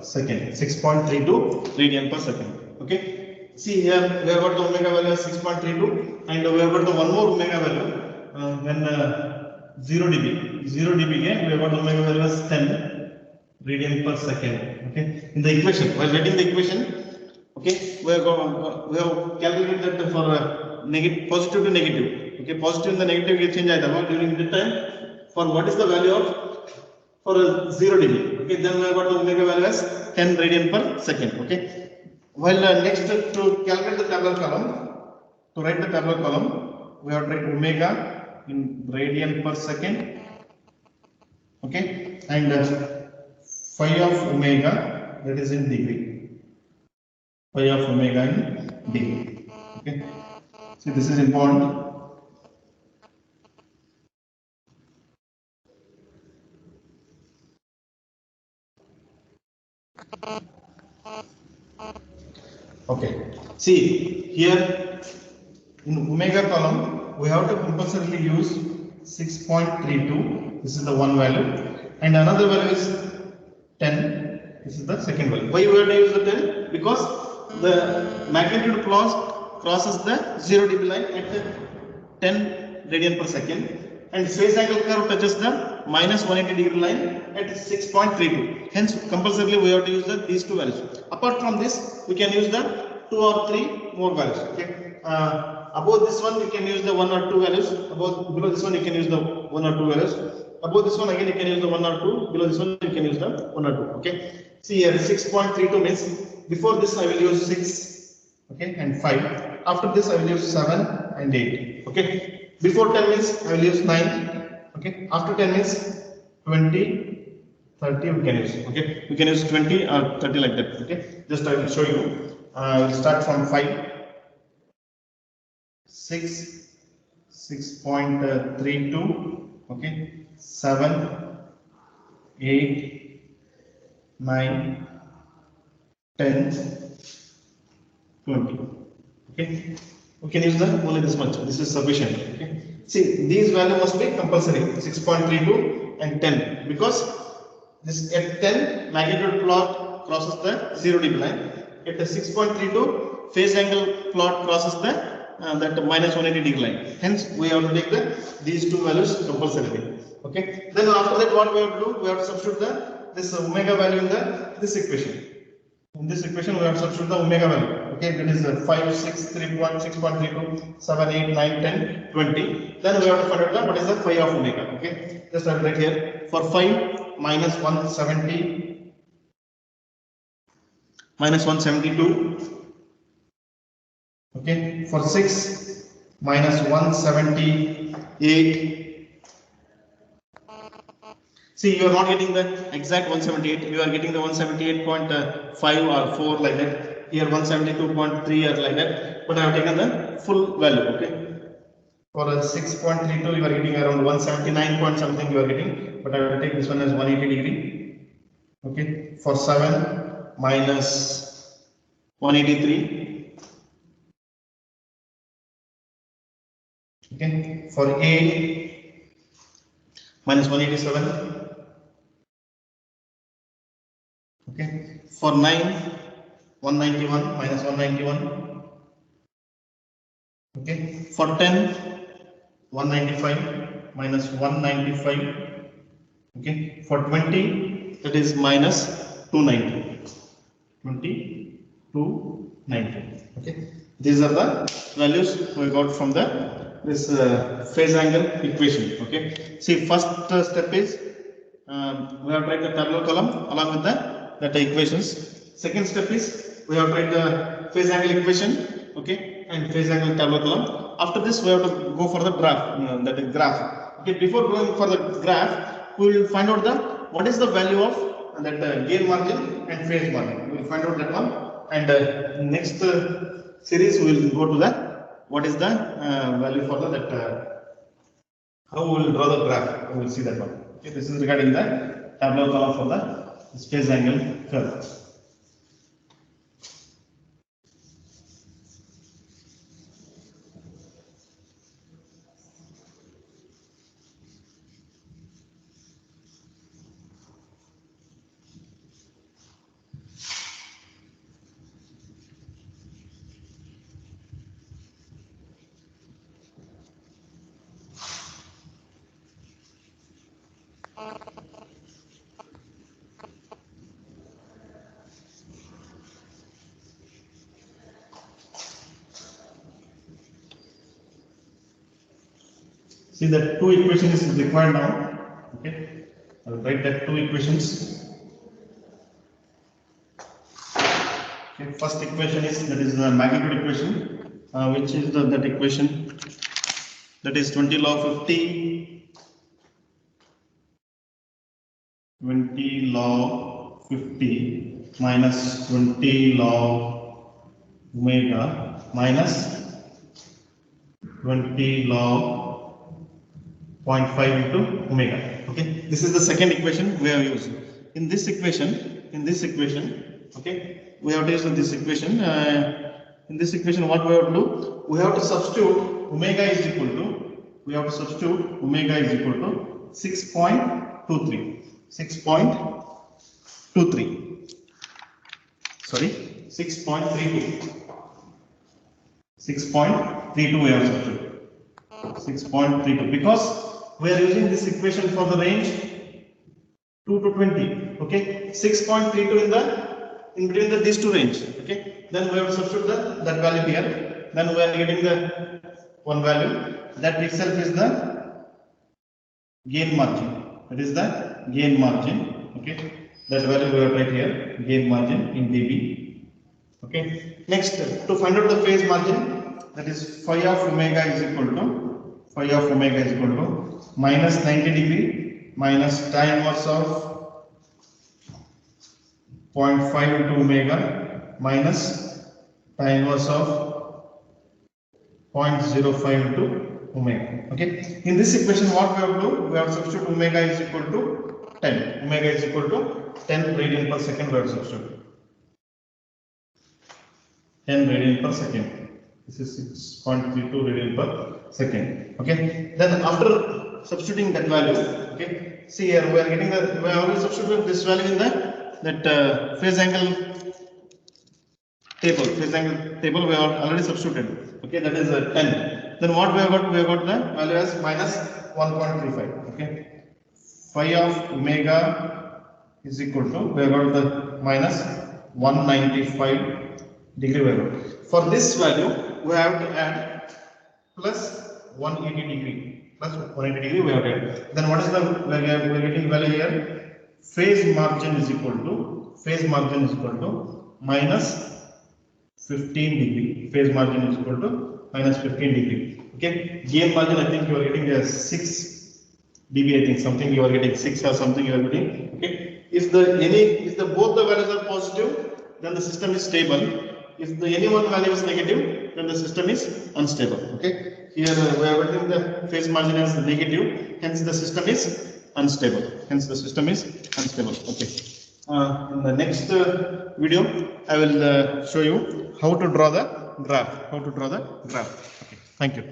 second, 6.32 radian per second. Okay. See here we have got the omega value as 6.32 and we have got the one more omega value when 0 dB. 0 dB again we have got omega value as 10 radian per second. Okay. In the equation, while writing the equation, okay, we have calculated that for negative, positive to negative. Okay, positive and the negative will change either during the time. For what is the value of for 0 dB? Okay, then we have got the omega value as 10 radian per second. Okay, while next to calculate the tabular column, to write the tabular column, we have to write omega in radian per second. Okay, and phi of omega, that is in degree. Phi of omega in degree. Okay, so this is important. Okay, see here in omega column we have to compulsorily use 6.32. This is the one value, and another value is 10. This is the second value. Why we have to use the 10? Because the magnitude crosses the 0 dB line at 10 radian per second, and phase angle curve touches the minus 180 degree line at 6.32. Hence, compulsorily we have to use these two values. Apart from this, we can use the 2 or 3 more values. Okay. Above this one, you can use the 1 or 2 values. Below this one, you can use the 1 or 2 values. Above this one, again, you can use the 1 or 2. Below this one, you can use the 1 or 2. Okay. See here, 6.32 means before this I will use 6. Okay, and 5. After this, I will use 7 and 8. Okay. Before 10 means I will use 9. Okay. After 10 means 20, 30 we can use. Okay. We can use 20 or 30 like that. Okay. Just I will show you. I will start from 5, 6, 6.32. Okay. 7, 8, 9, 10, 20. Okay. We can use only this much. This is sufficient. Okay. See, these values must be compulsory. 6.32 and 10, because this at 10 magnitude plot crosses the 0 dB line. At the 6.32 phase angle plot crosses the that minus 180 degree line. Hence, we have to take these two values compulsorily. Okay. Then after that, what we have to do? We have to substitute this omega value in this equation. In this equation, we have to substitute the omega value. Okay, that is 5, 6, 3.6.32, 7, 8, 9, 10, 20. Then we have to find out what is the phi of omega. Okay, just I will write here for 5 minus 170 minus 172. Okay, for 6 minus 178. See, you are not getting the exact 178, you are getting the 178.5 or 4 like that. Here 172.3 or like that. But I have taken the full value. Okay. For 6.32, you are getting around 179 point something you are getting. But I will take this one as 180 degree. Okay. For 7 minus 183. Okay. For 8 minus 187. Okay, for 9, 191 minus 191. Okay, for 10, 195 minus 195. Okay, for 20, that is minus 290. 20, 290. Okay, these are the values we got from this phase angle equation. Okay, see, first step is we have to write the tabular column along with that equations. Second step is we have to write the phase angle equation, okay, and phase angle tabular column. After this, we have to go for the graph, that is graph. Okay, before going for the graph, we will find out what is the value of that gain margin and phase margin. We will find out that one, and next series we will go to what is the value for how we will draw the graph. We will see that one. Okay, this is regarding the tabular column for the phase angle curve. See that two equations is required now. Okay, I will write that two equations. Okay, first equation is that is the magnitude equation, which is that equation that is 20 log 50, 20 log 50 minus 20 log omega minus 20 log 0.5 into omega. Okay, this is the second equation we have used. In this equation, okay, we have to use this equation. In this equation, what we have to do? We have to substitute omega is equal to. We have to substitute omega is equal to 6.23. 6.23. Sorry, 6.32. 6.32 we have substituted. 6.32 because we are using this equation for the range 2 to 20. Okay, 6.32 in between these two range. Okay, then we have to substitute that value here. Then we are getting the one value that itself is the gain margin. That is the gain margin. Okay, that value we have right here, gain margin in dB. Okay, next to find out the phase margin, that is phi of omega is equal to minus 90 degree minus tan inverse of 0.5 into omega minus tan inverse of 0.05 into omega. Okay, in this equation what we have to do? We have to substitute omega is equal to 10. Omega is equal to 10 radian per second. We have to substitute 10 radian per second. This is 6.32 radian per second. Okay, then after substituting that value, okay, see here we are getting we have already substituted this value in that phase angle table. Phase angle table we have already substituted. Okay, that is 10. Then what we have got? We have got the value as minus 1.35. Okay, phi of omega is equal to, we have got the minus 195 degree value. For this value we have to add plus 180 degree. Plus 180 degree we have to add. Then what is the we are getting value here? Phase margin is equal to minus 15 degree. Phase margin is equal to minus 15 degree. Okay, gain margin I think you are getting as 6 dB. I think something you are getting 6 or something you are getting. Okay, if both the values are positive, then the system is stable. If any one value is negative, then the system is unstable. Okay, here we are getting the phase margin as negative, hence the system is unstable. Okay. In the next video, I will show you how to draw the graph. Okay. Thank you.